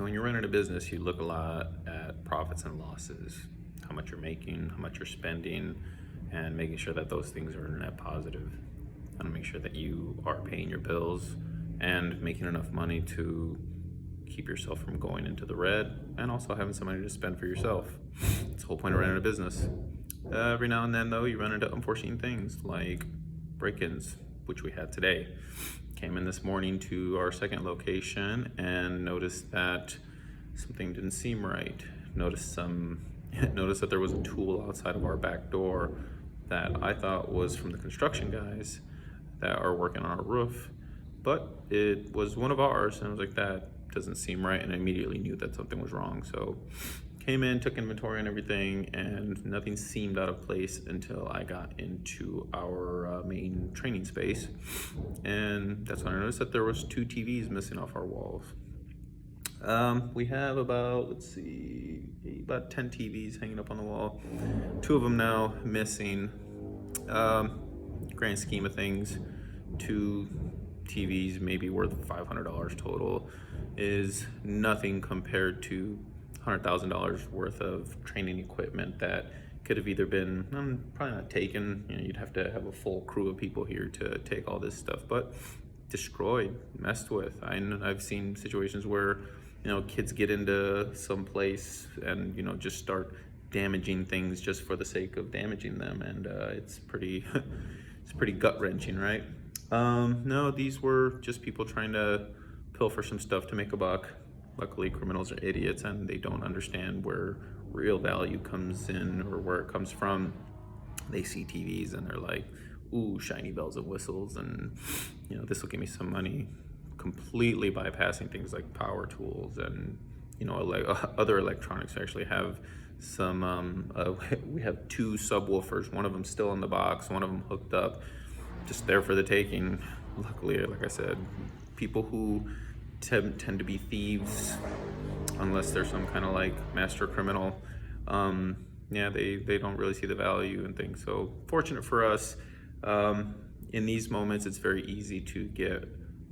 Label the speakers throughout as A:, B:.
A: when you're running a business, you look a lot at profits and losses, how much you're making, how much you're spending, and making sure that those things are net positive. And make sure that you are paying your bills and making enough money to keep yourself from going into the red, and also having some money to spend for yourself. It's the whole point of running a business. Every now and then, though, you run into unforeseen things like break-ins, which we had today. Came in this morning to our second location and noticed that something didn't seem right. Noticed that there was a tool outside of our back door that I thought was from the construction guys that are working on our roof, but it was one of ours, and I was like, that doesn't seem right, and I immediately knew that something was wrong. So came in, took inventory and everything, and nothing seemed out of place until I got into our main training space, and that's when I noticed that there was 2 TVs missing off our walls. We have about 10 TVs hanging up on the wall. 2 of them now missing. Grand scheme of things, 2 TVs maybe worth $500 total is nothing compared to $100,000 worth of training equipment that could have either been probably not taken. You'd have to have a full crew of people here to take all this stuff, but destroyed, messed with. I've seen situations where kids get into some place and just start damaging things just for the sake of damaging them, and it's pretty it's pretty gut-wrenching, right? No, these were just people trying to pilfer some stuff to make a buck. Luckily, criminals are idiots and they don't understand where real value comes in or where it comes from. They see TVs and they're like, ooh, shiny bells and whistles, and this will give me some money, completely bypassing things like power tools and other electronics. We actually have some we have 2 subwoofers, one of them still in the box, one of them hooked up, just there for the taking. Luckily, like I said, people who tend to be thieves, unless they're some kind of like master criminal, they don't really see the value in things. So fortunate for us, in these moments it's very easy to get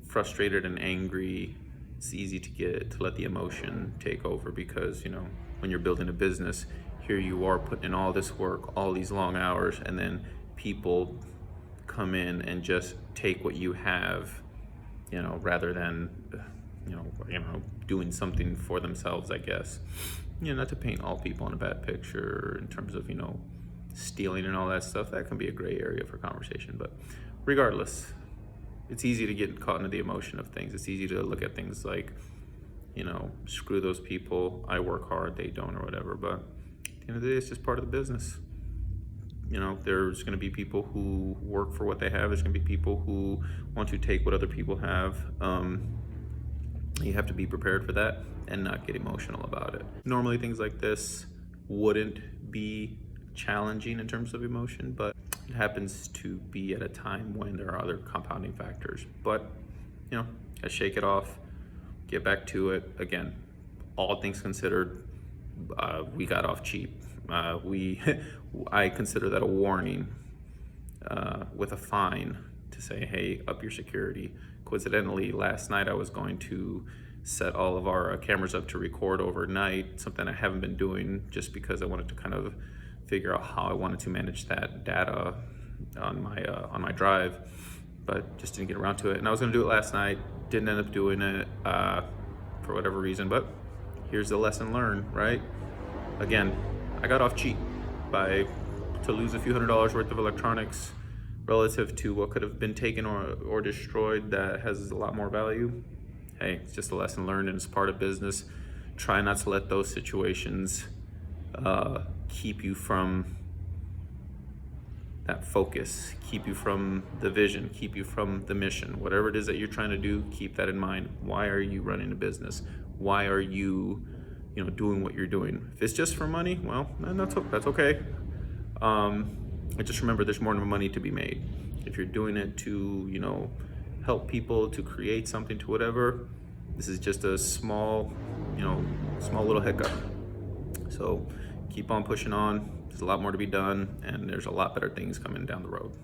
A: frustrated and angry. It's easy to let the emotion take over, because when you're building a business, here you are putting in all this work, all these long hours, and then people come in and just take what you have, rather than doing something for themselves, I guess. Not to paint all people in a bad picture in terms of stealing and all that stuff. That can be a gray area for conversation, but regardless, it's easy to get caught into the emotion of things. It's easy to look at things like, screw those people, I work hard, they don't, or whatever. But at the end of the day, it's just part of the business. There's going to be people who work for what they have. There's going to be people who want to take what other people have. You have to be prepared for that and not get emotional about it. Normally, things like this wouldn't be challenging in terms of emotion, but it happens to be at a time when there are other compounding factors. But I shake it off, get back to it. Again, all things considered, we got off cheap. I consider that a warning with a fine to say, hey, up your security. Coincidentally, last night I was going to set all of our cameras up to record overnight, something I haven't been doing just because I wanted to kind of figure out how I wanted to manage that data on my drive, but just didn't get around to it. And I was going to do it last night, didn't end up doing it for whatever reason, but here's the lesson learned, right? Again, I got off cheap to lose a few $100s worth of electronics relative to what could have been taken or destroyed that has a lot more value. Hey, it's just a lesson learned, and it's part of business. Try not to let those situations keep you from that focus, keep you from the vision, keep you from the mission. Whatever it is that you're trying to do, keep that in mind. Why are you running a business? Why are you doing what you're doing? If it's just for money, well, that's okay. Just remember, there's more money to be made. If you're doing it to, help people, to create something, to whatever, this is just a small little hiccup. So keep on pushing on. There's a lot more to be done, and there's a lot better things coming down the road.